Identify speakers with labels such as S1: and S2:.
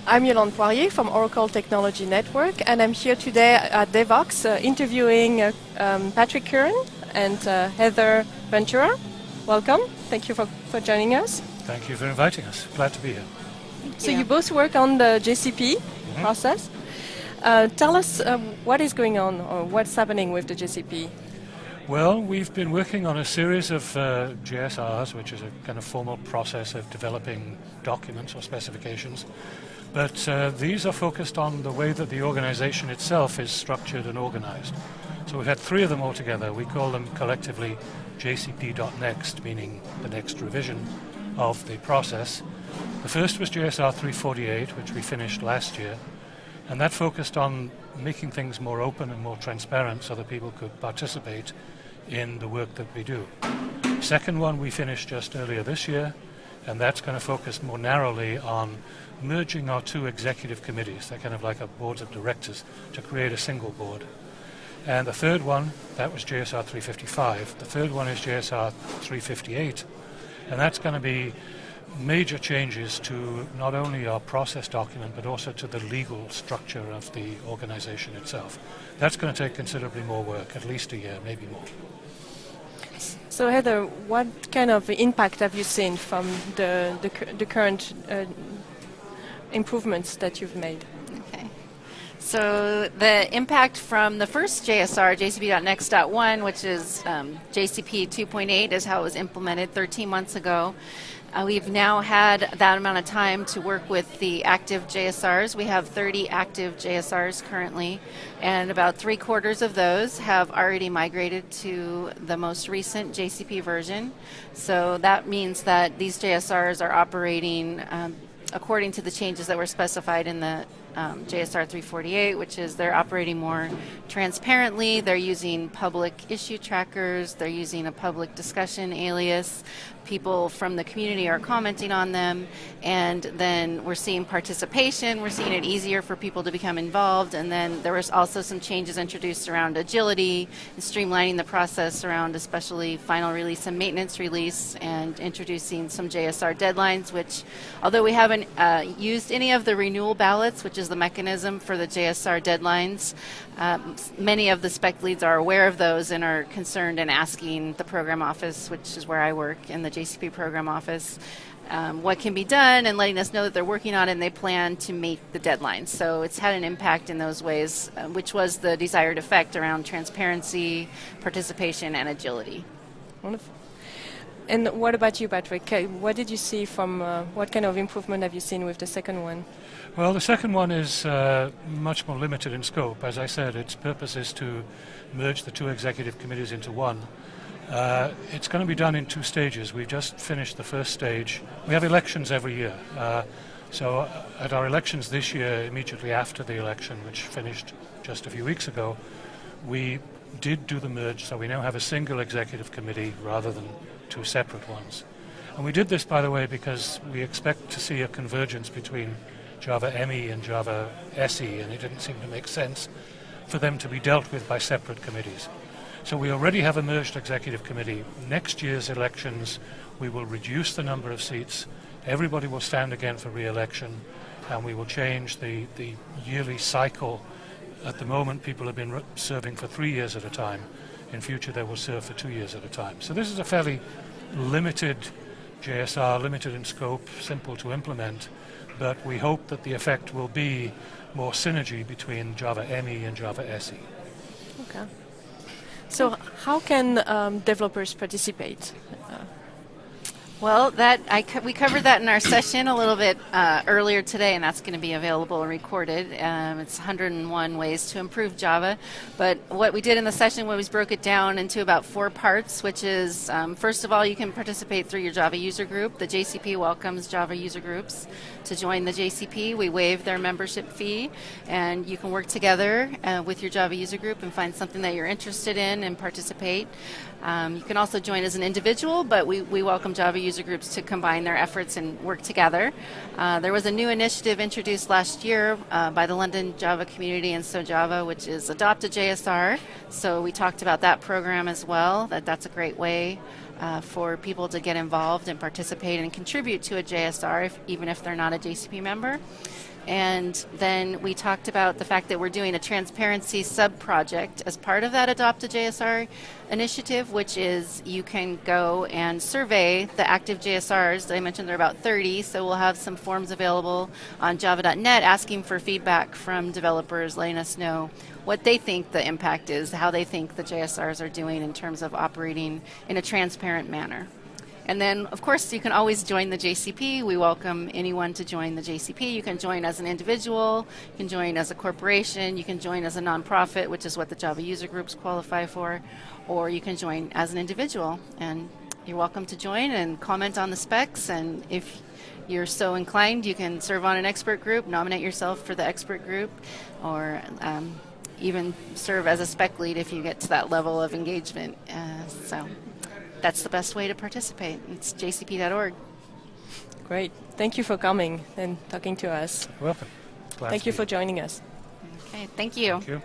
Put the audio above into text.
S1: I'm Yolande Poirier from Oracle Technology Network, and I'm here today at Devoxx interviewing Patrick Curran and Heather VanCura. Welcome. Thank you for joining us.
S2: Thank you for inviting us. Glad to be here.
S1: So you both work on the JCP process. Tell us what is going on or what's happening with the JCP.
S2: Well, we've been working on a series of GSRs, which is a kind of formal process of developing documents or specifications. But these are focused on the way that the organization itself is structured and organized. So we've had 3 of them altogether. We call them collectively JCP.next, meaning the next revision of the process. The first was JSR 348, which we finished last year. And that focused on making things more open and more transparent so that people could participate in the work that we do. Second one we finished just earlier this year, and that's going to focus more narrowly on merging our 2 executive committees. They're kind of like a boards of directors to create a single board. And the third one, that was JSR 355. The third one is JSR 358, and that's going to be major changes to not only our process document but also to the legal structure of the organization itself. That's going to take considerably more work, at least a year, maybe more.
S1: So Heather, what kind of impact have you seen from the current improvements that you've made?
S3: Okay. So the impact from the first JSR, JCP.next.1, which is JCP 2.8 is how it was implemented 13 months ago. We've now had that amount of time to work with the active JSRs. We have 30 active JSRs currently, and about 3/4 of those have already migrated to the most recent JCP version. So that means that these JSRs are operating according to the changes that were specified in the JSR 348, which is they're operating more transparently, they're using public issue trackers, they're using a public discussion alias, people from the community are commenting on them, and then we're seeing participation, we're seeing it easier for people to become involved, and then there was also some changes introduced around agility and streamlining the process around especially final release and maintenance release, and introducing some JSR deadlines, which although we haven't used any of the renewal ballots, which is the mechanism for the JSR deadlines, many of the spec leads are aware of those and are concerned and asking the program office, which is where I work in the JCP Program Office, what can be done, and letting us know that they're working on it and they plan to meet the deadlines. So it's had an impact in those ways, which was the desired effect around transparency, participation, and agility.
S1: Wonderful. And what about you, Patrick? What did you see from, what kind of improvement have you seen with the second one?
S2: Well, the second one is much more limited in scope. As I said, its purpose is to merge the 2 executive committees into one. It's going to be done in 2 stages. We've just finished the first stage. We have elections every year. So at our elections this year, immediately after the election, which finished just a few weeks ago, we did do the merge, so we now have a single executive committee rather than 2 separate ones. And we did this, by the way, because we expect to see a convergence between Java ME and Java SE, and it didn't seem to make sense for them to be dealt with by separate committees. So we already have a merged executive committee. Next year's elections, we will reduce the number of seats. Everybody will stand again for re-election, and we will change the yearly cycle. At the moment, people have been serving for 3 years at a time. In future, they will serve for 2 years at a time. So this is a fairly limited JSR, limited in scope, simple to implement, but we hope that the effect will be more synergy between Java ME and Java SE.
S1: Okay. So how can developers participate?
S3: Well, we covered that in our session a little bit earlier today, and that's going to be available and recorded. It's 101 ways to improve Java. But what we did in the session was broke it down into about 4 parts, which is, first of all, you can participate through your Java user group. The JCP welcomes Java user groups to join the JCP. We waive their membership fee, and you can work together with your Java user group and find something that you're interested in and participate. You can also join as an individual, but we welcome Java user groups to combine their efforts and work together. There was a new initiative introduced last year by the London Java community and SoJava, which is Adopt a JSR. So we talked about that program as well, that's a great way for people to get involved and participate and contribute to a JSR, even if they're not a JCP member. And then we talked about the fact that we're doing a transparency sub-project as part of that Adopt a JSR initiative, which is you can go and survey the active JSRs. I mentioned there are about 30, so we'll have some forms available on java.net asking for feedback from developers, letting us know what they think the impact is, how they think the JSRs are doing in terms of operating in a transparent manner. And then, of course, you can always join the JCP. We welcome anyone to join the JCP. You can join as an individual, you can join as a corporation, you can join as a nonprofit, which is what the Java user groups qualify for, or you can join as an individual. And you're welcome to join and comment on the specs, and if you're so inclined, you can serve on an expert group, nominate yourself for the expert group, or even serve as a spec lead if you get to that level of engagement. So that's the best way to participate. It's jcp.org.
S1: Great. Thank you for coming and talking to us.
S2: Welcome.
S1: Thank you for joining us.
S3: Okay, thank you.
S2: Thank you.